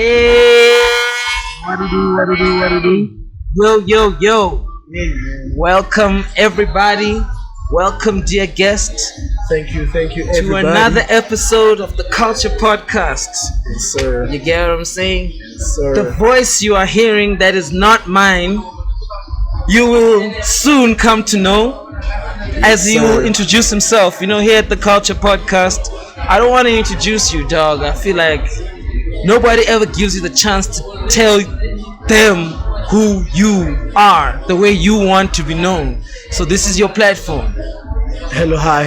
Hey, What do do? yo. Welcome, everybody. Welcome, dear guest, Thank you, to everybody. another episode of the Culcha Podcast. Yes, sir. You get what I'm saying? Yes, sir. The voice you are hearing that is not mine, you will soon come to know as he will introduce himself. You know, here at the Culcha Podcast, I don't want to introduce you, dog. I feel like nobody ever gives you the chance to tell them who you are, the way you want to be known. So this is your platform. Hello, hi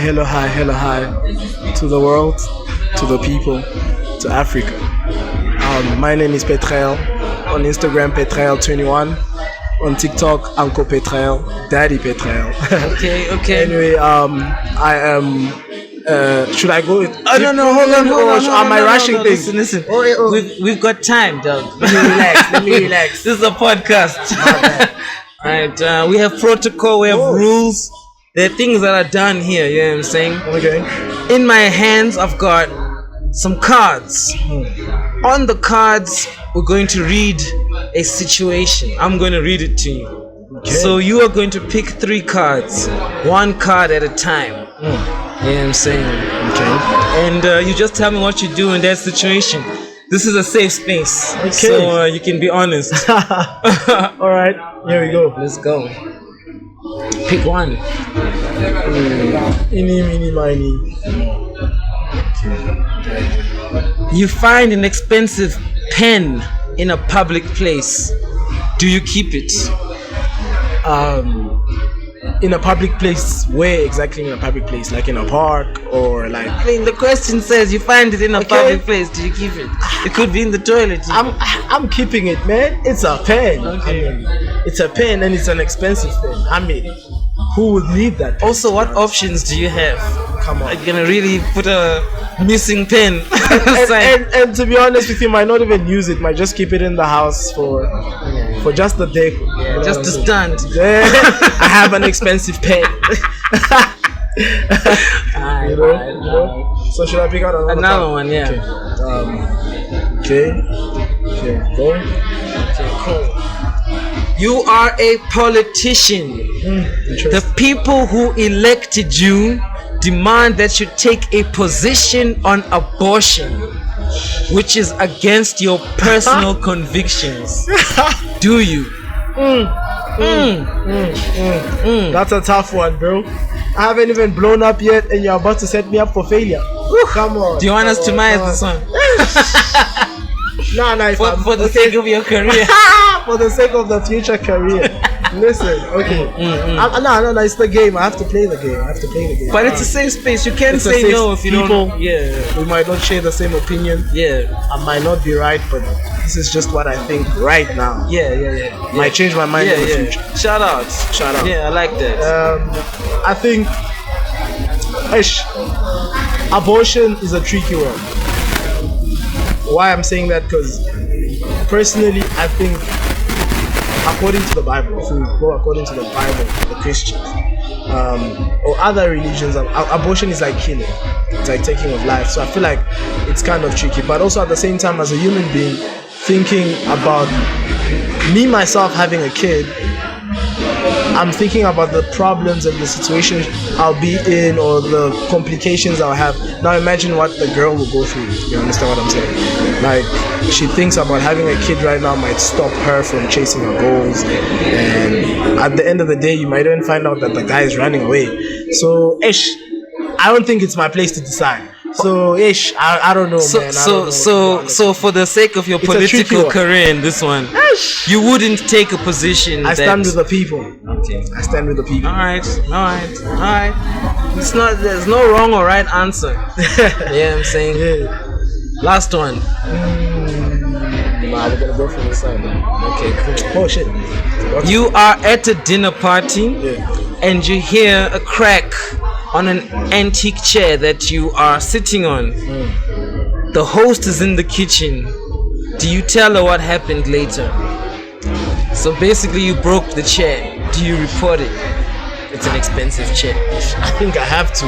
to the world, to the people, to Africa. My name is Petrael. On Instagram, Petrael21. On TikTok, Uncle Petrael, Daddy Petrael. Okay. Anyway, I am. Should I go? Oh no! Hold on. Am I rushing things? Listen. Oh. We've got time, dog. Let me relax. This is a podcast. Alright, we have protocol, we have rules. There are things that are done here, you know what I'm saying? Okay. In my hands, I've got some cards. On the cards, we're going to read a situation. I'm going to read it to you. Okay. So you are going to pick 3 cards, 1 card at a time. You know what I'm saying? Okay. And you just tell me what you do in that situation. This is a safe space, Okay. so you can be honest. All right. Here we go. Let's go. Pick 1. Eeny, miny. You find an expensive pen in a public place. Do you keep it? In a public place. Where exactly in a public place? Like in a park or like? I mean, the question says you find it in a public place. Do you keep it? It could be in the toilet. I'm keeping it, man. It's a pen. Okay. I mean, it's a pen and it's an expensive pen. I mean, who would need that pen? Also, what options do you have? Come on. Are you gonna really put a missing pen aside? and to be honest with you, might not even use it. Might just keep it in the house for just the deco. You know Just what to I'm saying? stand. Yeah, I have an expensive pen. You know? So should I pick out another Another card? one, yeah. Okay. Go. Okay, cool. You are a politician. Interesting. The people who elected you demand that you take a position on abortion, which is against your personal convictions. Do you? That's a tough one, bro. I haven't even blown up yet, and you're about to set me up for failure. Come on. Do you want us to manage this one? No. For the sake of your career. For the sake of the future career. Listen, okay. No, it's the game. I have to play the game. But it's a safe space. You can't It's a say safe no if you people. don't. Yeah. We might not share the same opinion. Yeah. I might not be right, but this is just what I think right now. Yeah. Might change my mind in the future. Shout out. Yeah, I like that. I think abortion is a tricky one. Why I'm saying that? Because personally, I think according to the Bible, if we go according to the Bible, the Christians, or other religions, abortion is like killing. It's like taking of life. So I feel like it's kind of tricky. But also at the same time, as a human being, thinking about me, myself, having a kid, I'm thinking about the problems and the situation I'll be in or the complications I'll have. Now imagine what the girl will go through. You understand what I'm saying? Like, she thinks about having a kid right now might stop her from chasing her goals. And at the end of the day, you might even find out that the guy is running away. So, I don't think it's my place to decide. So, I don't know, man. So for the sake of your political career in this one, you wouldn't take a position. I stand with the people. Okay. I stand with the people. All right. There's no wrong or right answer. Yeah, I'm saying. Yeah. Last one. We're gonna go from this side. Okay, cool. Oh shit. You are at a dinner party and you hear a crack on an antique chair that you are sitting on. The host is in the kitchen. Do you tell her what happened later? So basically you broke the chair. Do you report it? it's an expensive chip. I think I have to,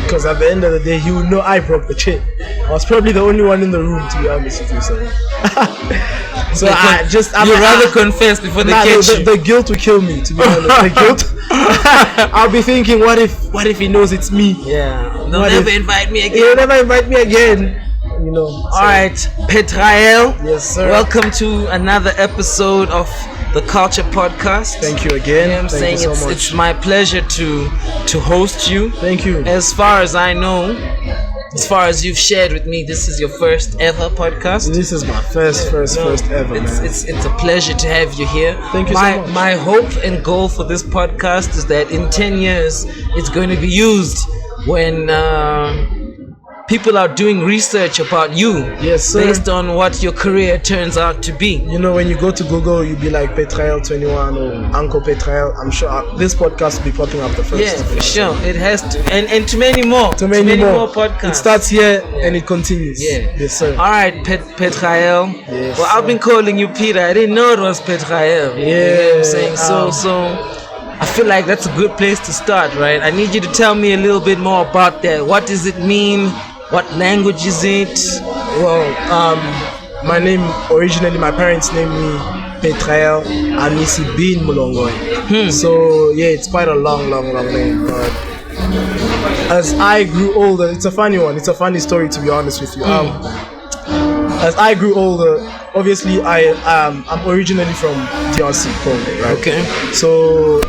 because at the end of the day, he would know I broke the chip. I was probably the only one in the room, to be honest with you. So, You'd rather confess before they catch you. The guilt will kill me, to be honest. The guilt. I'll be thinking, what if he knows it's me? Yeah. They'll never invite me again. He'll never invite me again. You know. All right, Petrael. Yes, sir. Welcome to another episode of the Kulcha Podcast. Thank you again. You know what I'm Thank saying? you so much. It's my pleasure to host you. Thank you. As far as I know, as far as you've shared with me, this is your first ever podcast. This is my first ever, man. It's a pleasure to have you here. Thank you so much. My hope and goal for this podcast is that in 10 years, it's going to be used when people are doing research about you. Yes, sir. Based on what your career turns out to be. You know, when you go to Google, you'll be like Petrael 21 or Uncle Petrael. I'm sure this podcast will be popping up the first. Yeah, for sure. It has to. And to many more. To many more podcasts. It starts here and it continues. Yeah. Yes, sir. All right, Petrael. Yes, well, I've been calling you Peter. I didn't know it was Petrael. Yeah. You know what I'm saying? So I feel like that's a good place to start, right? I need you to tell me a little bit more about that. What does it mean? What language is it? Well, my name, originally my parents named me Petrael Anisi Bin Mulongoy. So yeah, it's quite a long name. But as I grew older, it's a funny one. It's a funny story, to be honest with you. As I grew older, obviously I'm originally from DRC, Congo, right? Okay. So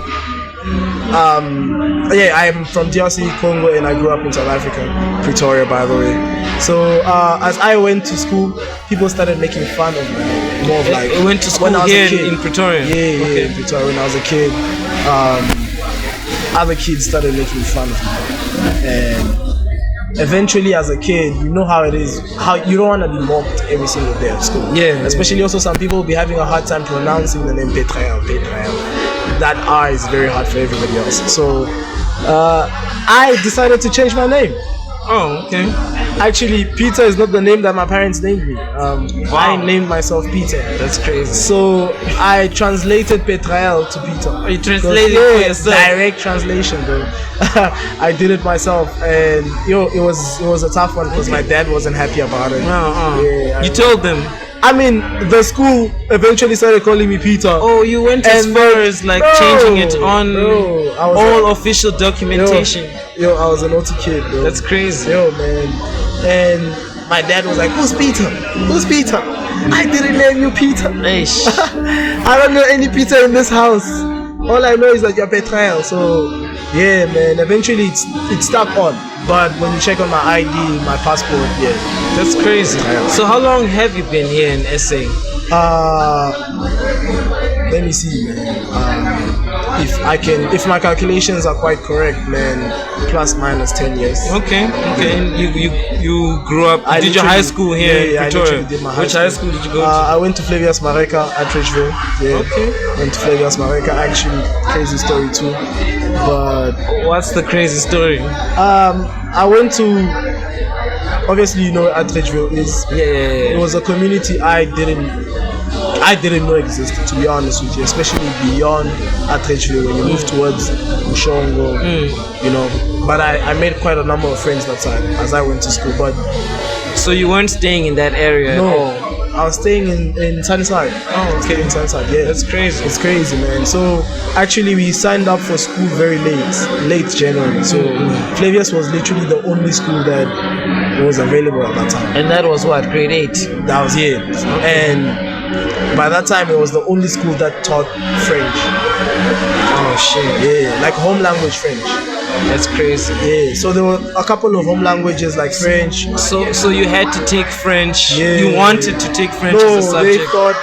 I am from DRC, Congo, and I grew up in South Africa, Pretoria, by the way. So as I went to school, people started making fun of me. More of like, I went to school when I was here a kid. in Pretoria. Yeah, in Pretoria. When I was a kid, other kids started making fun of me, and eventually, as a kid, you know how it is. How you don't want to be mocked every single day at school. Yeah. Especially also some people will be having a hard time pronouncing the name Petrael. That R is very hard for everybody else. So I decided to change my name. Oh, okay. Actually, Peter is not the name that my parents named me. I named myself Peter. That's crazy. So I translated Petrael to Peter. You translated it for yourself? Direct translation, bro. I did it myself, and it was a tough one because my dad wasn't happy about it. Yeah, you told them. I mean, the school eventually started calling me Peter. Oh, you went as far as like changing it on all official documentation. Yo, I was a naughty kid, bro. That's crazy. Yo, man. And my dad was like, "Who's Peter? Who's Peter? I didn't name you Peter. I don't know any Peter in this house. All I know is that you're Petrael." So, yeah, man. Eventually, it stuck on. But when you check on my ID, my passport, yeah. That's crazy. So how long have you been here in SA? Let me see, man. If my calculations are quite correct, man, plus minus 10 years. Okay. And you grew up. You did your high school here in Pretoria. Which high school did you go to? I went to Flavius Mareka at Ridgeville. Yeah. Okay. Went to Flavius Mareka. Actually, crazy story too. But what's the crazy story? I went to, obviously, you know, at Ridgeville is. Yeah. It was a community I didn't know existed, to be honest with you, especially beyond Ridgeville when you move towards Mushongo, you know. But I made quite a number of friends that time as I went to school. But so you weren't staying in that area? No, I was staying in Sunnyside. Oh, okay. In Sunnyside, yeah. That's crazy. It's crazy, man. So actually, we signed up for school very late January. So Flavius was literally the only school that was available at that time. And that was what, grade 8? That was it. Okay. And by that time, it was the only school that taught French. Oh shit. Yeah, like home language French. That's crazy. Yeah, so there were a couple of home languages like French. So you had to take French. Yeah. You wanted to take French as a subject. They thought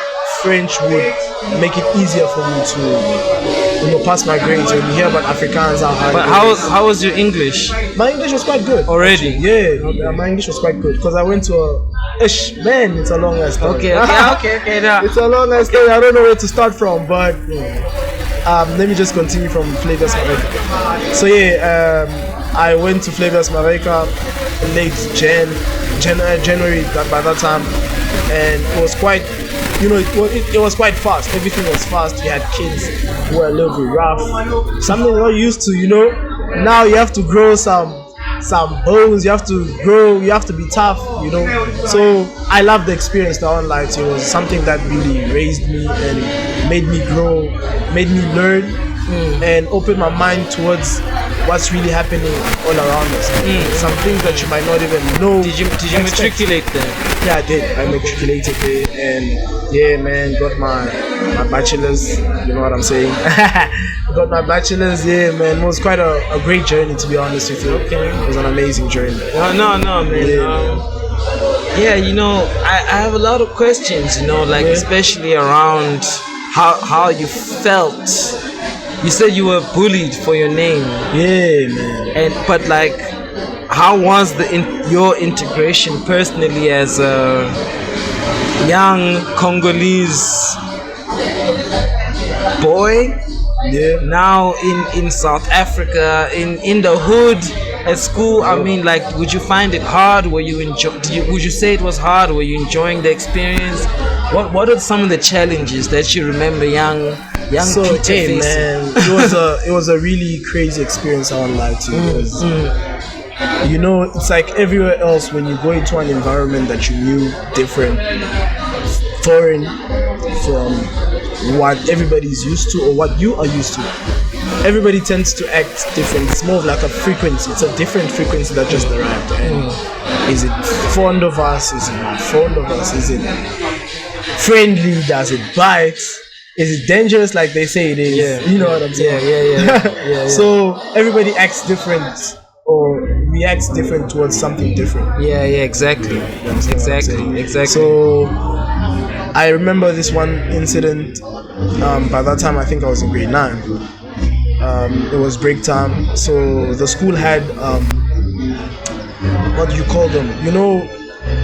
French would make it easier for me to pass my grades. When you hear about Afrikaans, but how was your English? My English was quite good. Already? Actually. Yeah, my English was quite good because I went to it's a long ass story. Okay. No. It's a long ass story. I don't know where to start from, but let me just continue from Flavius Mareka. So I went to Flavius Mareka late January by that time, and it was quite it was quite fast. Everything was fast. We had kids who were a little bit rough. Something we're not used to, Now you have to grow some bones. You have to grow. You have to be tough, So I love the experience. The online, it was something that really raised me and made me grow, made me learn, and open my mind towards what's really happening all around us. Some things that you might not even know. Did you matriculate there? Yeah, I did. I matriculated there, and yeah, man, got my bachelor's. You know what I'm saying? Got my bachelor's. Yeah, man, it was quite a great journey, to be honest with you. Okay, it was an amazing journey. No, man. Yeah, I have a lot of questions. Especially around how you felt. You said you were bullied for your name. Yeah, man. But how was your integration personally as a young Congolese boy? Yeah. Now in South Africa, in the hood at school. I mean, would you find it hard? Would you say it was hard? Were you enjoying the experience? What are some of the challenges that you remember young Peter facing? Man, it was a really crazy experience. I won't lie to you, because it's like everywhere else. When you go into an environment that you knew different, foreign from what everybody's used to or what you are used to, everybody tends to act different. It's more of like a frequency. It's a different frequency that just arrived. And is it fond of us? Is it not fond of us? Is it friendly? Does it bite? Is it dangerous like they say it is? Yeah. You know what I'm saying? Yeah. So everybody acts different or reacts different towards something different. Yeah, exactly. Exactly. So I remember this one incident. By that time, I think I was in grade 9. It was break time. So the school had what do you call them?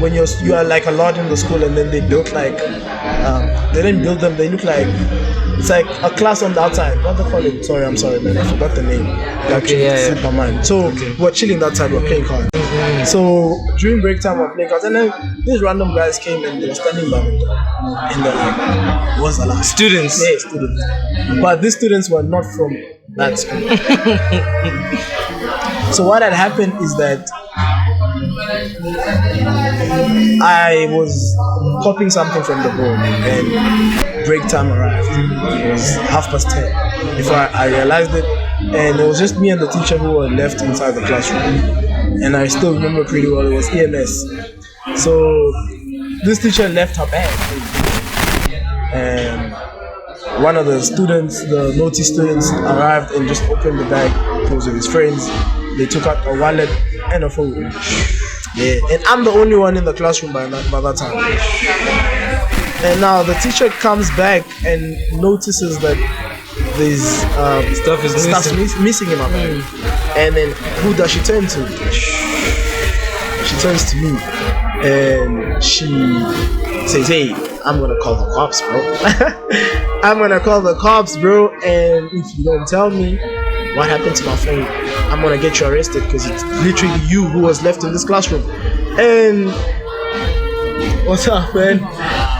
When you are like a lot in the school, and then they built they didn't build them. They look like it's like a class on the outside. What do they call it? I'm sorry, man. I forgot the name. Slipped my mind. So we're chilling that side. We're playing cards. So during break time, we're playing cards, and then these random guys came and they were standing by the door, and they're like, "What's the last?" Students. Yeah, students. But these students were not from that school. So what had happened is that I was copying something from the board, and break time arrived. It was 10:30 before I realized it, and it was just me and the teacher who were left inside the classroom. And I still remember pretty well, it was EMS. So this teacher left her bag, and one of the students, the naughty students, arrived and just opened the bag. He was with his friends. They took out a wallet and a phone. Yeah, and I'm the only one in the classroom by that time. And now the teacher comes back and notices that there's stuff is missing in my bag. And then who does she turn to? She turns to me and she says, "Hey, I'm gonna call the cops, bro. I'm gonna call the cops, bro. And if you don't tell me what happened to my phone, I'm gonna get you arrested, because it's literally you who was left in this classroom." And what's up, man?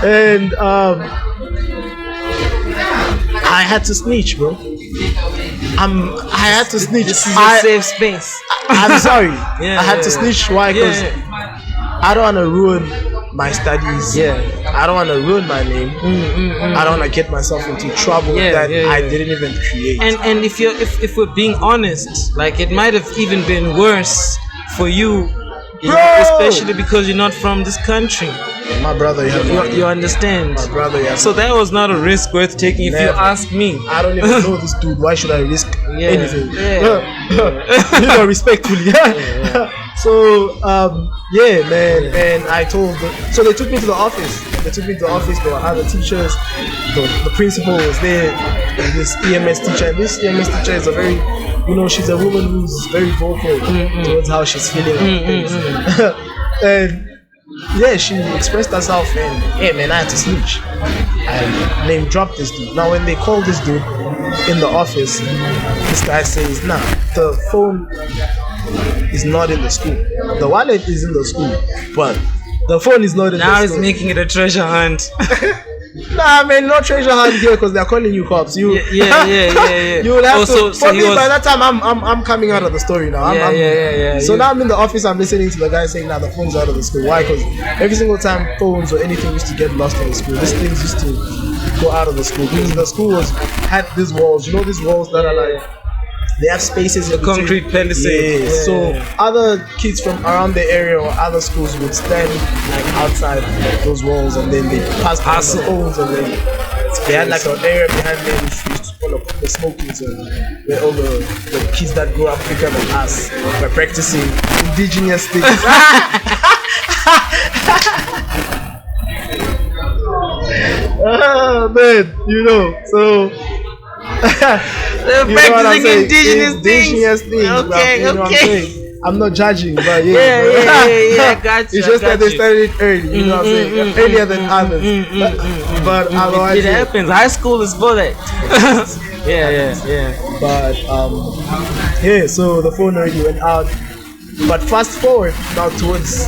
And I had to snitch, bro. I had to snitch. This is a safe space. I'm sorry. I had to snitch. Why? Because I don't want to ruin my studies. I don't want to ruin my name. I don't want to get myself into trouble that I didn't even create. And if we're being honest, it might have even been worse for you, especially because you're not from this country. My brother, you understand. My brother, yeah. So that was not a risk worth taking. If you ask me, I don't even know this dude. Why should I risk anything? Respectfully. So man, and I told so they took me to the office. There were other teachers. The principal was there, and this EMS teacher. And this EMS teacher is a very, she's a woman who's very vocal towards how she's feeling. And she expressed herself, and hey man, I had to snitch. I name dropped this dude. Now when they called this dude in the office, this guy says, "Nah, the phone is not in the school. The wallet is in the school, but the phone is not in the school." Now he's making it a treasure hunt. Nah, man, no treasure hunt here because they're calling you cops. You, Yeah. you will have Also, to. so For he me, was- by that time, I'm coming out of the story now. Yeah. So now I'm in the office. I'm listening to the guy saying, "Nah, the phone's out of the school." Why? Because every single time phones or anything used to get lost in the school, these things used to go out of the school because the school had these walls. You know, these walls that are like. They have spaces in between. concrete palisade. Yeah. So other kids from around the area or other schools would stand like outside those walls and then they pass the phones and then they had like an area behind them which used to call up the smoking zone where all the kids that grew up quicker than us were practicing indigenous things. Man, you know, so They're you know what I'm practicing saying? indigenous things. Okay, you know what I'm saying? I'm not judging, but Yeah, got you. It's just that they started it early, you know what I'm saying? Earlier than others. But otherwise, It happens. High school is for that. yeah. But yeah, so the phone already went out. But fast forward now towards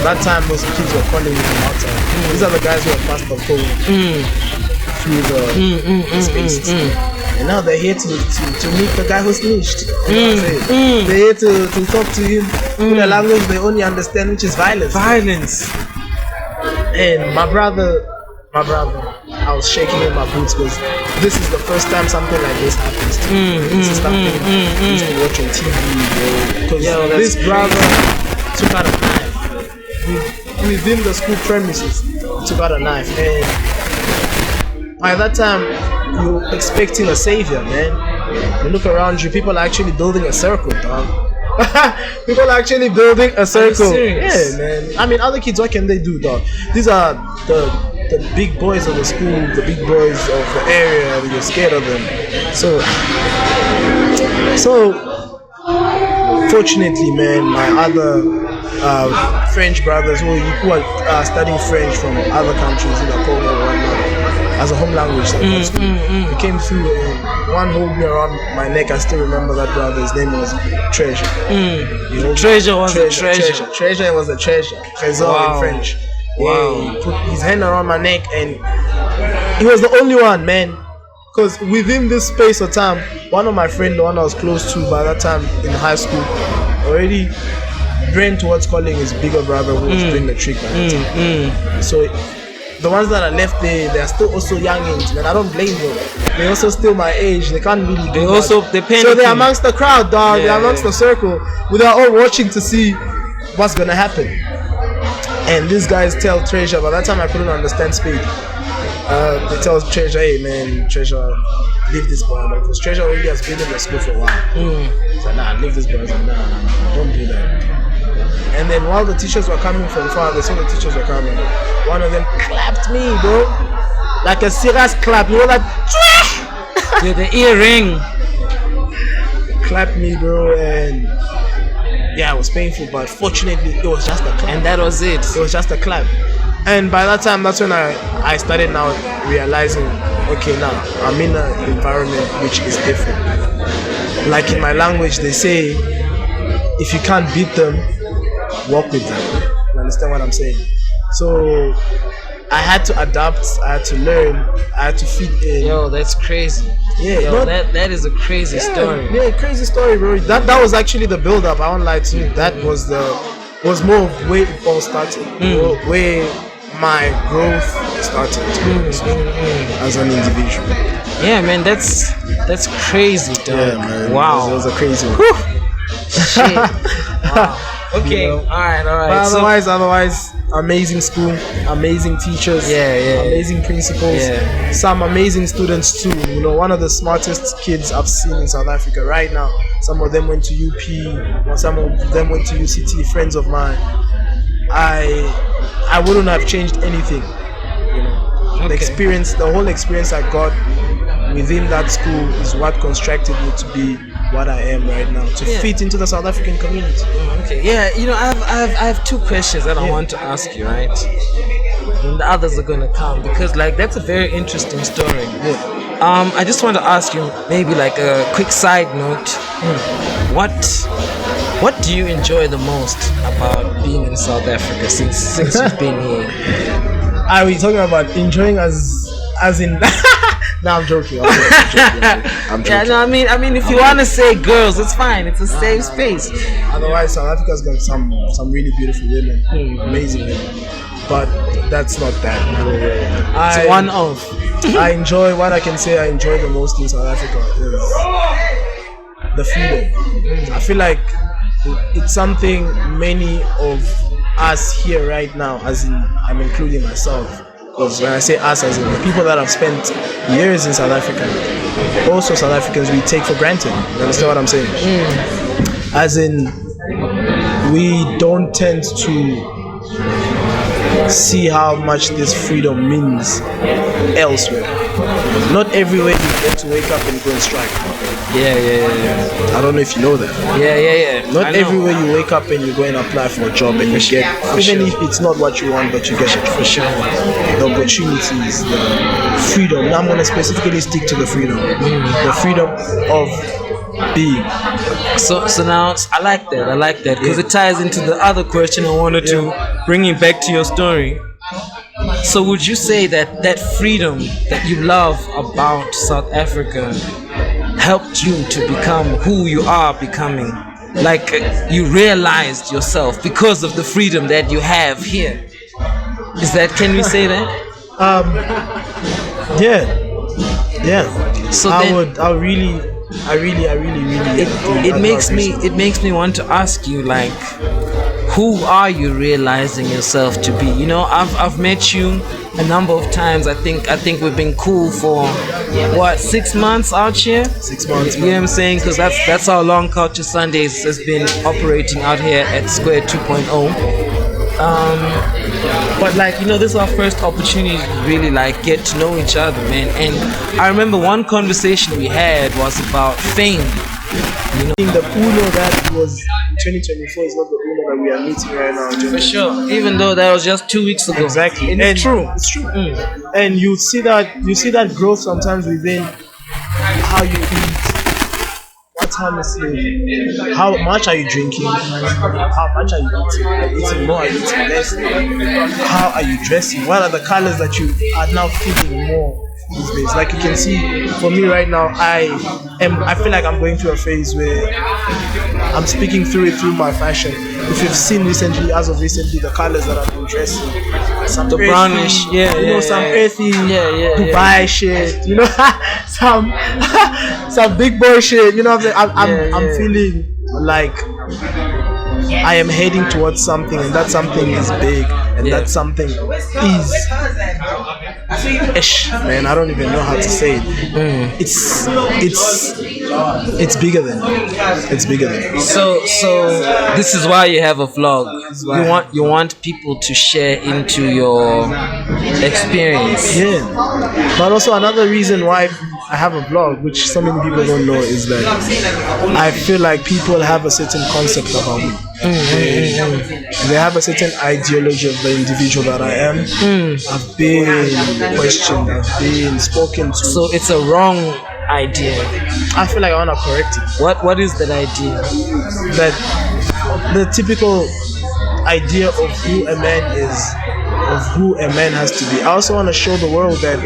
that time, those kids were calling me from outside. These are the guys who are passed the phone through the spaces. And now they're here to meet the guy who snitched. You know what I'm saying? They're here to talk to him in a language they only understand, which is violence. And my brother, I was shaking in my boots because this is the first time something like this happens to me. This is something I used to watch on TV, bro. Because this brother took out a knife within the school premises. Took out a knife, and by that time you're expecting a savior, man. You look around you, people are actually building a circle, dog. People are actually building a circle. Yeah, man. I mean, other kids, what can they do, dog? These are the big boys of the school, the big boys of the area. You're scared of them. So fortunately, man, my other French brothers who are studying French from other countries, either Congo or whatnot, as a home language. We came through and one hold me around my neck. I still remember that brother. His name was Treasure. You know, Treasure was a treasure. Treasure was a treasure. Trésor in French. Yeah, he put his hand around my neck and he was the only one, man. Because within this space of time, one of my friends, the one I was close to by that time in high school, already ran towards calling his bigger brother who was doing the trick by that time. So the ones that are left there, they are still also youngins, man. I don't blame them. They're also still my age. They can't really do much. So they're amongst the crowd, dog. They're amongst the circle. They're all watching to see what's gonna happen. And these guys tell Treasure, by that time I couldn't understand speed. They tell Treasure, hey man, Treasure, leave this boy, man. Because Treasure already has been in the school for a while. So nah, leave this boy. Like, nah, don't do that. And then while the teachers were coming from far, they saw the teachers were coming. One of them clapped me, bro. Like a serious clap. You know that? Yeah, the earring. Clapped me, bro, and yeah, it was painful, but fortunately it was just a clap. And that was it. It was just a clap. And by that time, that's when I started now realizing, okay, now I'm in an environment which is different. Like in my language, they say, if you can't beat them, walk with them. You understand what I'm saying? So I had to adapt, I had to learn, I had to fit in. Yo, that's crazy. Yeah, yo, that is a crazy story. Yeah, crazy story, bro. That was actually the build up. I won't lie to you. That was more of where it all started. Where my growth started as an individual. Yeah, man, that's crazy, dog. Yeah, man. Wow. It was a crazy one. Shit. Wow. Okay. You know? All right. But otherwise, amazing school, amazing teachers, amazing principals, some amazing students too. You know, one of the smartest kids I've seen in South Africa right now. Some of them went to UP, or some of them went to UCT. Friends of mine. I wouldn't have changed anything. You know, the whole experience I got within that school is what constructed me to be what I am right now, to fit into the South African community. Okay. Yeah, you know, I have two questions that I want to ask you, right? And the others are gonna come because like that's a very interesting story. I just want to ask you maybe like a quick side note. What do you enjoy the most about being in South Africa since you've been here? Are we talking about enjoying as as in. No, I'm joking. I'm joking. Yeah, no, I mean, if you want to say girls, it's fine. It's a safe space. Otherwise, South Africa's got some really beautiful women, amazing women. But that's not that. It's one of. I enjoy what I can say. I enjoy the most in South Africa is the freedom. I feel like it's something many of us here right now, as in I'm including myself. Because when I say us, as in the people that have spent years in South Africa, also South Africans, we take for granted. You understand what I'm saying? As in, we don't tend to see how much this freedom means elsewhere. Not everywhere you get to wake up and go and strike. Yeah. I don't know if you know that. Yeah. Not everywhere you wake up and you go and apply for a job and you get, even if it's not what you want, but you get it for sure. The opportunities, the freedom. Now I'm going to specifically stick to the freedom. The freedom of being. So now I like that because it ties into the other question I wanted to bring it back to your story. So would you say that freedom that you love about South Africa helped you to become who you are becoming? Like you realized yourself because of the freedom that you have here. Can we say that? Yeah. So I really. It makes me want to ask you, like, who are you realizing yourself to be? You know, I've met you a number of times. I think we've been cool for 6 months out here. 6 months. You know what I'm saying? Because that's how long Culture Sundays has been operating out here at Square 2.0. But like, you know, this is our first opportunity to really like get to know each other, man. And I remember one conversation we had was about fame. You know, the Uno that was in 2024 is not the Uno that we are meeting right now. For sure. Even though that was just 2 weeks ago. Exactly. And it's true. It's true. And you see that growth sometimes within how you eat. What time is it? How much are you drinking? How much are you eating? Are you eating more? Are you eating less? How are you dressing? What are the colors that you are now feeling more these days? Like you can see, for me right now, I feel like I'm going through a phase where I'm speaking through my fashion. If you've seen recently, as of recently, the colors that I've been dressing, some the earthy, brownish, some earthy Dubai shit, some big boy shit, you know what I'm feeling like I am heading towards something, and that something is big, and that something is man, I don't even know how to say it. It's bigger than So this is why you have a vlog. You want people to share into your experience. Yeah. But also another reason why I have a vlog, which so many people don't know, is that I feel like people have a certain concept about me. They have a certain ideology of the individual that I am. I've been questioned, I've been spoken to. So it's a wrong idea. I feel like I want to correct it. What is that idea? That the typical idea of who a man is, of who a man has to be. I also want to show the world that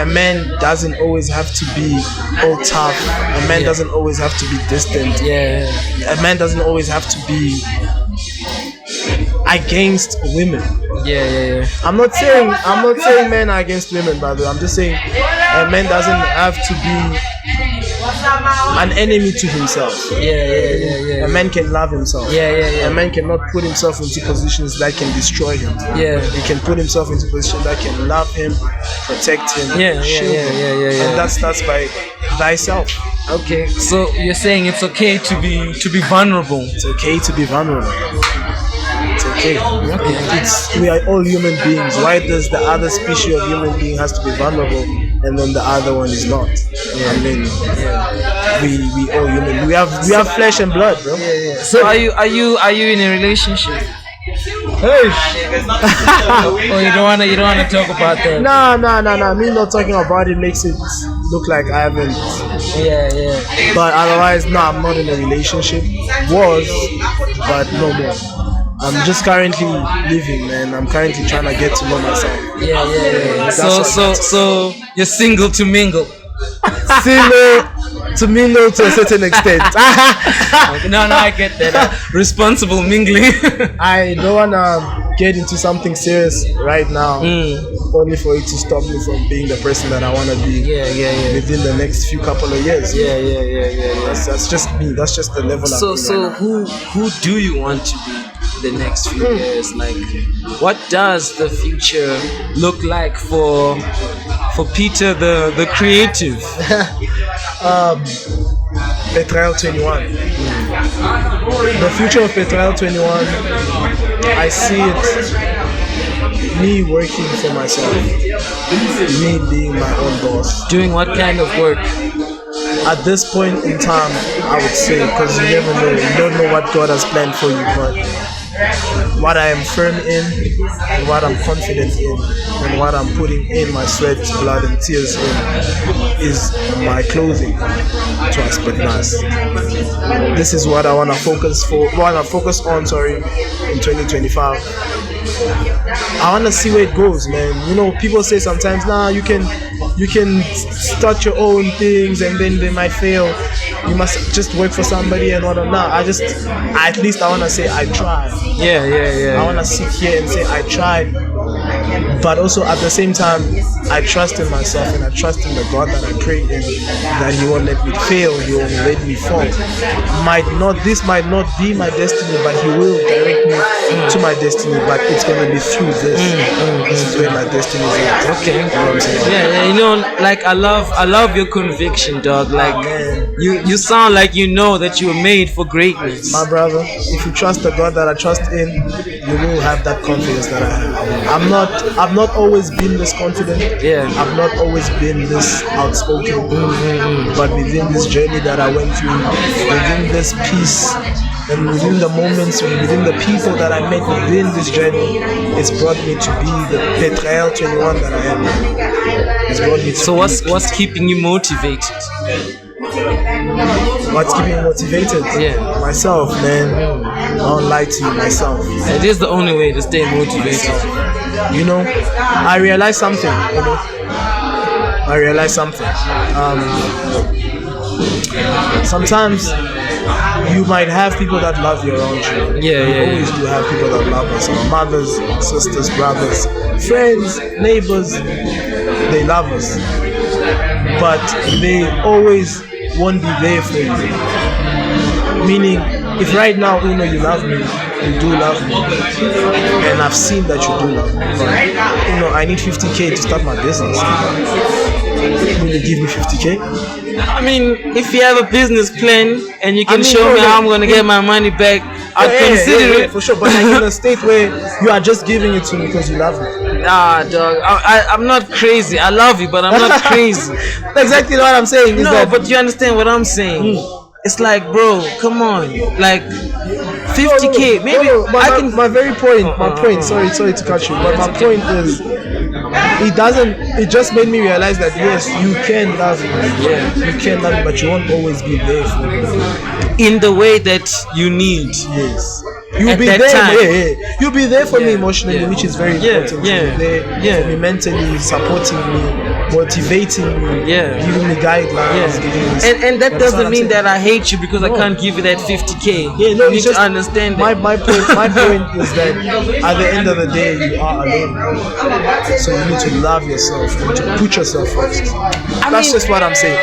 a man doesn't always have to be all tough. A man doesn't always have to be distant. A man doesn't always have to be against women. I'm not saying men are against women, by the way. I'm just saying a man doesn't have to be an enemy to himself. A man can love himself. A man cannot put himself into positions that can destroy him. He can put himself into positions that can love him, protect him, shield him. And that starts by thyself. Okay, so you're saying it's okay to be vulnerable. It's okay to be vulnerable. It's okay. We are all human beings. Why does the other species of human being has to be vulnerable and then the other one is not? I mean, we all human. We have flesh and blood, bro. So are you in a relationship? Hey. Oh, you don't wanna talk about that? No. Me not talking about it makes it look like I haven't. But otherwise, no, I'm not in a relationship. Was, but no more. I'm just currently living, man. I'm currently trying to get to know myself. Yeah. That's So you're single to mingle. Single to mingle to a certain extent. Okay, no, I get that. Responsible mingling. I don't wanna get into something serious right now, only for it to stop me from being the person that I wanna be. Yeah. Within the next few couple of years. Yeah. That's just me. That's just the level. So I'm right who do you want to be the next few years? Like, what does the future look like for Peter the creative? Petrael 21. The future of Petrael 21, I see it me working for myself, me being my own boss. Doing what kind of work? At this point in time, I would say, because you never know, you don't know what God has planned for you, but what I am firm in, and what I'm confident in, and what I'm putting in my sweat, blood, and tears in, is my clothing to Aspetnas. This is what I want to focus on. In 2025. I want to see where it goes, man. You know, people say sometimes, nah, you can start your own things and then they might fail. You must just work for somebody and whatnot. Nah, at least I want to say I tried. Yeah. I want to sit here and say I tried, but also at the same time, I trust in myself and I trust in the God that I pray in, that He won't let me fail, He won't let me fall. This might not be my destiny, but He will direct me to my destiny. But it's gonna be through this. This is where my destiny is at. Okay. You know what I'm saying? Yeah. You know, like I love your conviction, dog. Like you sound like you know that you were made for greatness. My brother, if you trust the God that I trust in, you will have that confidence that I have. I've not always been this confident. Yeah. I've not always been this outspoken. But within this journey that I went through, within this peace, and within the moments, within the people that I met within this journey, it's brought me to be the Petrael 21 that I am. It's brought me to So what's keeping you motivated? What's keeping me motivated? Yeah. Myself, man. I don't lie to you, myself. It is the only way to stay motivated. You know, I realized something. Sometimes you might have people that love you around you. Yeah. We always do have people that love us. Our mothers, sisters, brothers, friends, neighbors. They love us, but they always won't be there for you. Meaning, if right now you know you love me, you do love me, and I've seen that you do love me, but I need 50K to start my business. Will you give me 50K? I mean, if you have a business plan and you can show me how I'm gonna get my money back, I'd consider it for sure. But like in a state where you are just giving it to me because you love me. Nah, dog. I'm not crazy. I love you, but I'm not crazy. Exactly what I'm saying. Is that, but you understand what I'm saying. It's like, bro, come on, like 50K. Maybe I can. My point. Sorry to cut you, but my point is, it just made me realize that yes, you can love me. Yeah. You can love me, but you won't always be there for me in the way that you need. Yes. You'll At be that there. time. You'll be there for me emotionally, which is very important. Yeah. For me mentally, supporting me, motivating me, giving me guidelines. And that doesn't mean that I hate you because I can't give you that 50K. Yeah, no, you need to understand that. My point is that at the end of the day, you are alone. So you need to love yourself. You need to put yourself first. That's just what I'm saying.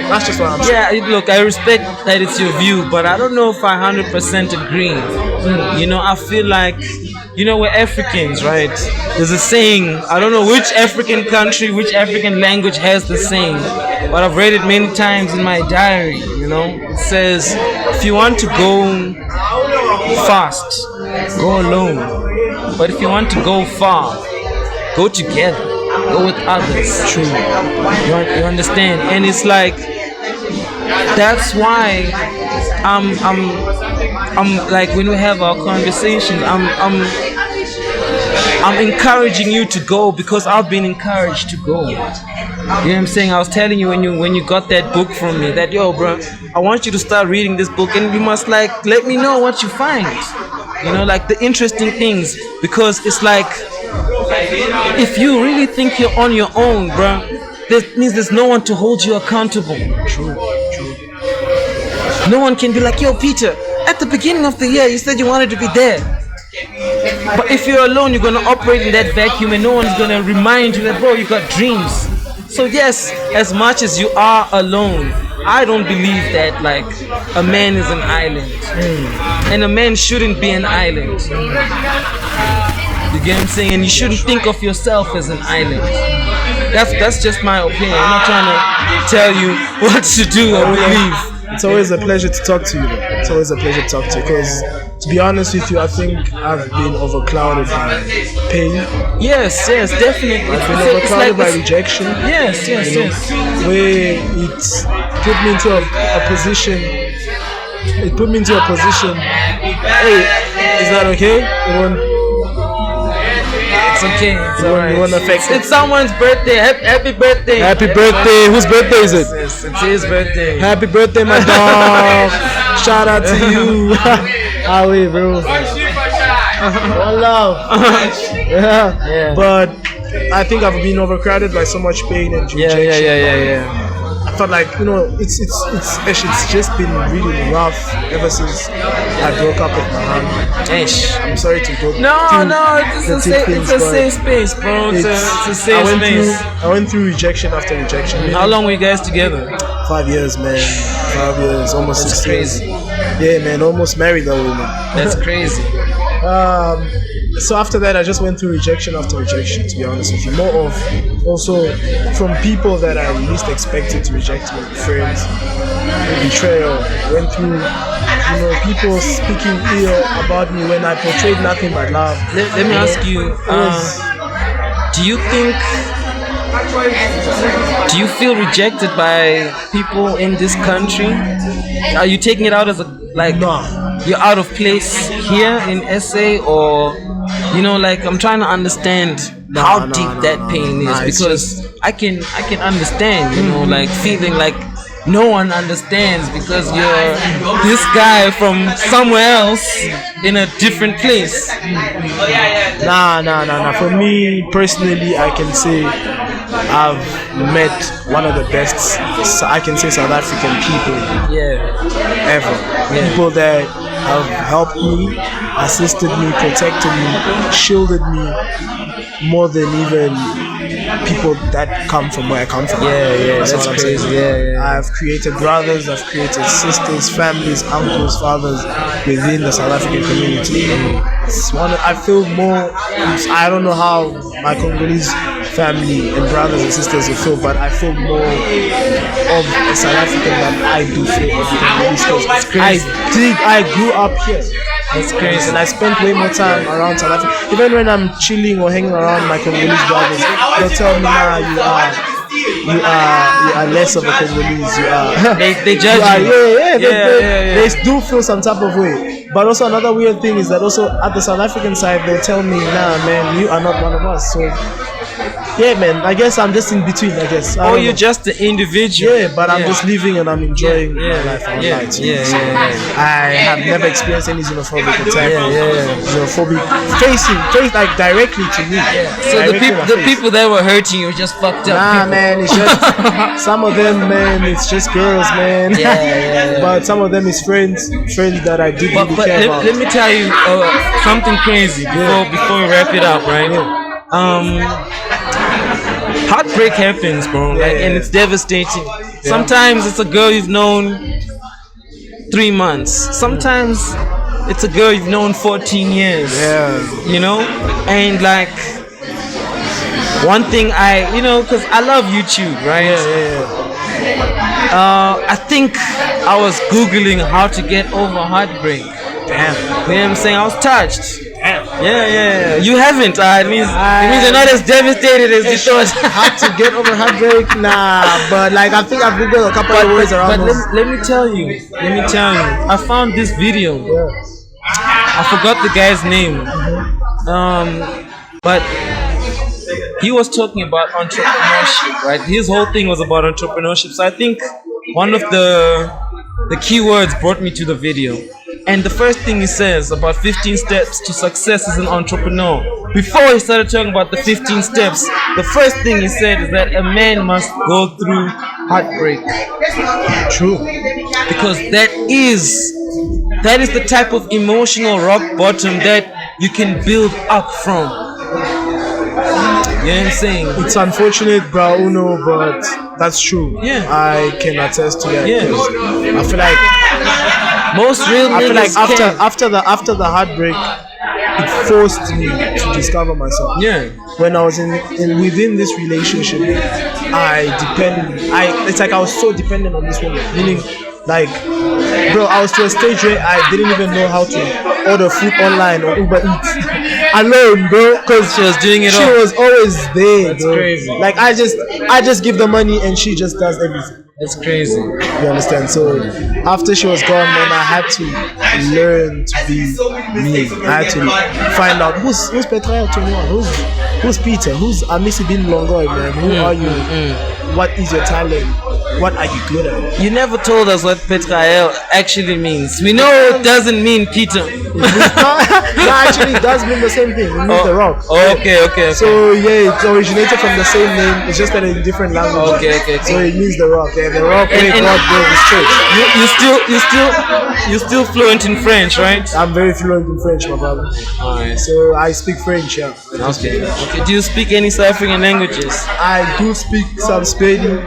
That's just what I'm saying. Yeah, look, I respect that it's your view, but I don't know if I 100% agree. You know, I feel like, we're Africans, right? There's a saying, I don't know which African country, which African language has the saying, but I've read it many times in my diary, It says, if you want to go fast, go alone. But if you want to go far, go together, go with others. True. You understand? And it's like, that's why I'm like, when we have our conversations, I'm encouraging you to go because I've been encouraged to go. You know what I'm saying? I was telling you when you got that book from me that, yo, bro, I want you to start reading this book and you must let me know what you find. like the interesting things, because it's like if you really think you're on your own, bro, that means there's no one to hold you accountable. True. No one can be like, yo, Peter, at the beginning of the year you said you wanted to be there. But if you're alone, you're gonna operate in that vacuum, and no one's gonna remind you that, bro, you got dreams. So yes, as much as you are alone, I don't believe that like a man is an island, and a man shouldn't be an island. You get what I'm saying? And you shouldn't think of yourself as an island. That's just my opinion. I'm not trying to tell you what to do or believe. It's always a pleasure to talk to you, though. It's always a pleasure to talk to you, because to be honest with you, I think I've been overclouded by pain. Yes, definitely. I've been overclouded by rejection. Yes. Where it put me into a position. It put me into a position. Hey, is that okay? It's okay. It's alright. It's someone's birthday. Happy birthday. Happy birthday. Whose birthday is it? Yes, it's his birthday. Happy birthday, my dog. Shout out to you. How are you, bro? One love. Yeah. But I think I've been overcrowded by so much pain and rejection. Yeah. I felt like, it's just been really rough ever since I broke up with my man. I'm sorry to go. No, it's a safe space, bro. It's a safe space. I went through rejection after rejection. How long were you guys together? 5 years, man. 5 years, almost 6 years. Crazy. Yeah, man, almost married that woman. That's crazy. So after that, I just went through rejection after rejection, to be honest with you. More of also from people that I least expected to reject me, friends, betrayal. Went through, people speaking ill about me when I portrayed nothing but love. Let me ask you, do you feel rejected by people in this country? Are you taking it out as you're out of place here in SA, or I'm trying to understand how deep that pain is, because I can understand, feeling like no one understands because you're this guy from somewhere else in a different place. Nah. For me personally, I can say I've met one of the best, I can say, South African people ever. People that have helped me, assisted me, protected me, shielded me more than even people that come from where I come from. That's crazy. I've created brothers, I've created sisters, families, uncles, fathers within the South African community. I feel more, I don't know how my Congolese family and brothers and sisters will feel, but I feel more of a South African than I do feel of Congolese. That's crazy. I grew up here. That's crazy. And I spent way more time around South Africa. Even when I'm chilling or hanging around my Congolese brothers, they'll tell me, you are less of a Congolese. You are. They judge you. They do feel some type of way. But also another weird thing is that also at the South African side, they'll tell me, nah, man, you are not one of us. So yeah, man, I guess I'm just in between, I guess. You're just the individual. Yeah, but I'm just living and I'm enjoying my life. I have never experienced any xenophobic attack. Xenophobic facing like directly to me. So the people that were hurting you were just fucked up. Nah, man, it's just some of them, man, it's just girls, man. But some of them is friends that I did really care about. Let me tell you something crazy before we wrap it up, right? Heartbreak happens, bro, and it's devastating. Sometimes it's a girl you've known 3 months. Sometimes it's a girl you've known 14 years. And like one thing because I love YouTube, right? I think I was Googling how to get over heartbreak. Damn. You know what I'm saying? I was touched. Yeah. You haven't. It means you're not as devastated as you thought. How to get over heartbreak? Nah, but like I think I've googled a couple of words around. But let me tell you. I found this video. I forgot the guy's name. But he was talking about entrepreneurship, right? His whole thing was about entrepreneurship. So I think one of the keywords brought me to the video. And the first thing he says about 15 steps to success as an entrepreneur, before he started talking about the 15 steps, the first thing he said is that a man must go through heartbreak. True. Because that is the type of emotional rock bottom that you can build up from. You know what I'm saying? It's unfortunate, bro, Uno, but that's true. Yeah. I can attest to that. Yeah. I feel like Most real niggas after the heartbreak, it forced me to discover myself. Yeah. When I was in within this relationship, it's like I was so dependent on this woman. Meaning, like, bro, I was to a stage where I didn't even know how to order food online or Uber Eats alone, bro, because she was doing it. She was always there. That's bro. crazy. Like I just give the money and she just does everything. That's crazy. You understand? So after she was gone, man, I had to learn to be me. I had to find out who's Petrael 21, who's Peter, who's Amisi Bin Longoy, man. Who are you? What is your talent? What are you good at? You never told us what Petrael actually means. We know it doesn't mean Peter. No, actually, it does mean the same thing. It means the rock. Oh, okay. So yeah, it originated from the same name. It's just that in different languages. Okay. So it means the rock. Yeah, the rock where God built his church. You still fluent in French, right? I'm very fluent in French, my brother. Alright. So I speak French, yeah. Okay. Do you speak any South African languages? I do speak some Spanish,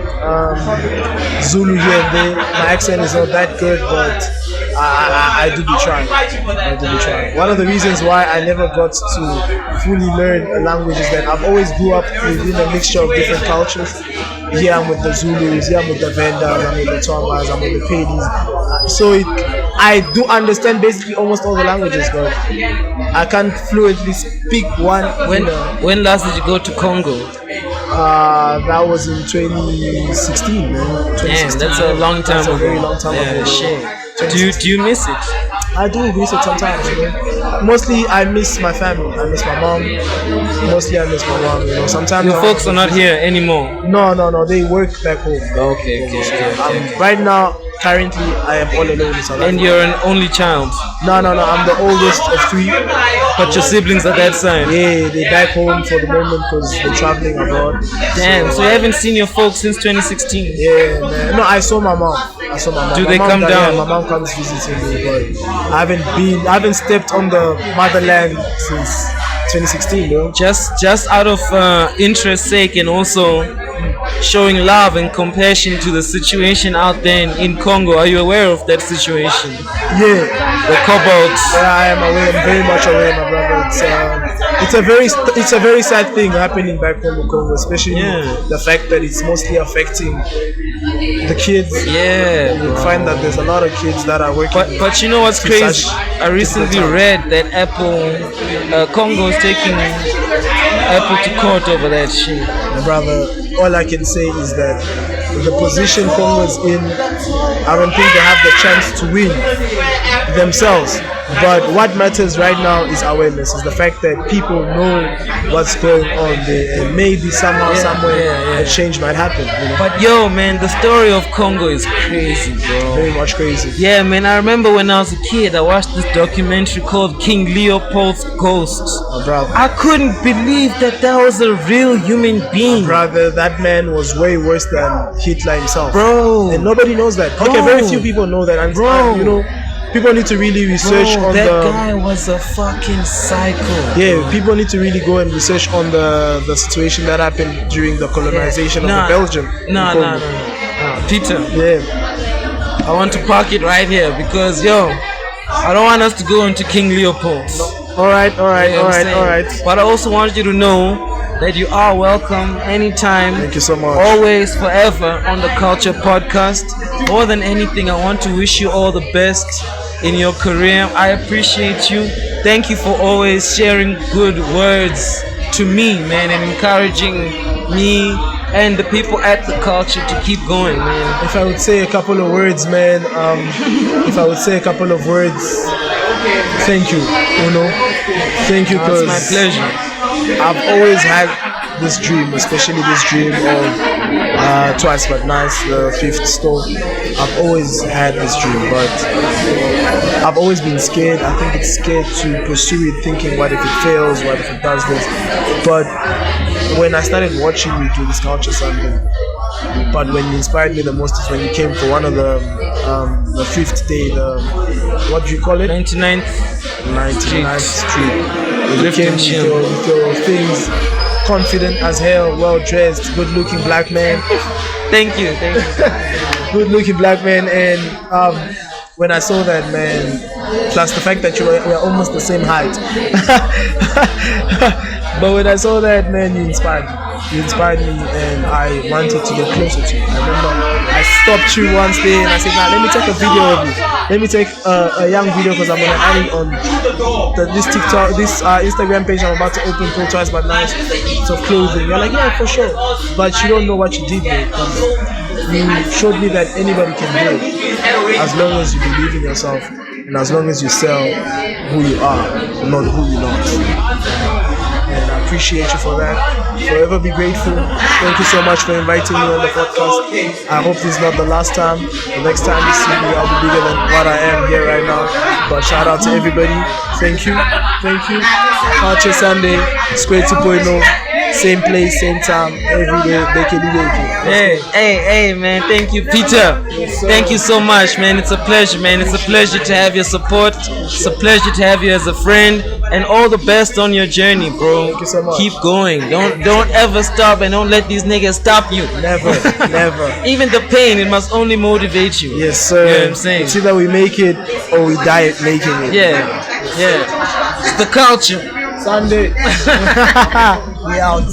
Zulu here and there. My accent is not that good, but I do be trying. One of the reasons why I never got to fully learn a language is that I've always grew up within a mixture of different cultures. Here I'm with the Zulus, here I'm with the Vendas, I'm with the Tongas, I'm with the Pedis. I do understand basically almost all the languages, but I can't fluently speak one. When last did you go to Congo? That was in 2016, man. Damn, that's a long time ago. That's a very long time ago. Shit. Do you miss it? I do miss it sometimes, you know. Mostly I miss my family. I miss my mom. Mostly I miss my mom, you know. Sometimes your folks are not here anymore. No, they work back home. Okay. Right now, currently I am all alone in South Africa. And you're an only child? No, I'm the oldest of 3. But your siblings are that side? Yeah, they're back home for the moment because they're traveling abroad. Damn, so you haven't seen your folks since 2016? Yeah, man. No, I saw my mom. Do they come down? Yeah, my mom comes visiting me, but I haven't stepped on the motherland since 2016, bro. Just out of interest sake and also showing love and compassion to the situation out there in Congo. Are you aware of that situation? Yeah. The kobolds. Yeah, I am aware. I'm very much aware, my brother. It's a very sad thing happening back home in Congo, especially the fact that it's mostly affecting the kids. Yeah. You find that there's a lot of kids that are working. But you know what's crazy? I recently read that Congo is taking Apple to court over that shit. My brother, all I can say is that the position Congo's in, I don't think they have the chance to win themselves. But what matters right now is awareness, is the fact that people know what's going on there, and maybe somewhere a change might happen. You know? But yo, man, the story of Congo is crazy, bro. Very much crazy. Yeah, man, I remember when I was a kid, I watched this documentary called King Leopold's Ghost. Oh, brother. I couldn't believe that was a real human being. Brother, that man was way worse than Hitler himself. Bro. And nobody knows that. Bro. Okay, very few people know that. And, you know, people need to really research on that guy was a fucking psycho. Yeah, people need to really go and research on the situation that happened during the colonization of Belgium. No. Peter. Yeah. I want to park it right here because, yo, I don't want us to go into King Leopold. All right. But I also want you to know that you are welcome anytime. Thank you so much. Always, forever on the Kulcha Podcast. More than anything, I want to wish you all the best in your career. I appreciate you. Thank you for always sharing good words to me, man, and encouraging me and the people at the Kulcha to keep going, man. If I would say a couple of words, man, thank you, thank you, because it's my pleasure. I've always had this dream, especially this dream of Twice But Nice, the 5th store. I've always had this dream, but I've always been scared. I think it's scared to pursue it, thinking, what if it fails? What if it does this? But when I started watching you do this culture something, but when you inspired me the most is when you came for one of the fifth day, what do you call it? 99th Street. You came with your things, confident as hell, well dressed, good looking black man. Thank you. Good looking black man, and when I saw that, man, plus the fact that we're almost the same height. But when I saw that, man, you inspired me. You inspired me, and I wanted to get closer to you. I remember I stopped you once day and I said, "Nah, let me take a video of you. Let me take a young video because I'm gonna add it on this TikTok, this Instagram page I'm about to open for Twice But Nice. It's of clothing." You're like, "Yeah, for sure," but you don't know what you did, man. You showed me that anybody can do it as long as you believe in yourself and as long as you sell who you are, not who you're not. And I appreciate you for that. Forever be grateful. Thank you so much for inviting me on the podcast. I hope this is not the last time. The next time you see me, I'll be bigger than what I am here right now. But shout out to everybody. Thank you. Culture Sunday, Square 2.0. Same place, same time, every day. Hey, man. Thank you, Peter. Yes, thank you so much, man. It's a pleasure, man. It's a pleasure to have your support. It's a pleasure to have you as a friend. And all the best on your journey, bro. Thank you so much. Keep going. Don't ever stop, and don't let these niggas stop you. Never. Even the pain, it must only motivate you. Yes, sir. You know what I'm saying? It's either we make it or we die at making it. Yeah. It's the culture. Sunday. We out.